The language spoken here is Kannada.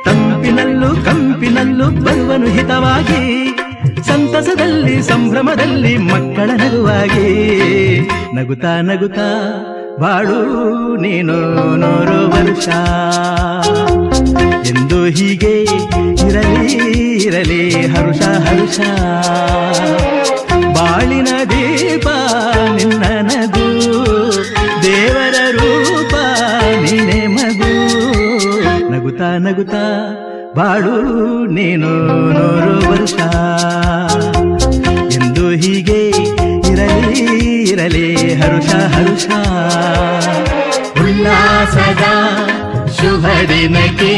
ತಂಪಿನಲ್ಲೂ ಕಂಪಿನಲ್ಲೂ ಬರುವನು ಹಿತವಾಗಿ, ಸಂತಸದಲ್ಲಿ ಸಂಭ್ರಮದಲ್ಲಿ ಮಕ್ಕಳ ನಗುವಾಗಿ. ನಗುತ್ತಾ ನಗುತ್ತಾ ಬಾಳು ನೀನು 100 ವರ್ಷ ಎಂದು ಹೀಗೆ ಇರಲಿ ಇರಲಿ ಹರುಷ ಹರುಷ. ಬಾಳಿನ ದೀಪ ನಿನ್ನ ನಗು, ದೇವರ ರೂಪ ನೀನೆ ಮಗು. ನಗುತ್ತಾ ನಗುತ್ತಾ ಬಾಳು ನೀನು 100 ವರ್ಷ ಎಂದು ಹೀಗೆ ಇರಲಿ ಇರಲಿ ಹರುಷ ಹರುಷ. ಉಲ್ಲಾಸದ ಶುಭ ದಿನಕ್ಕೆ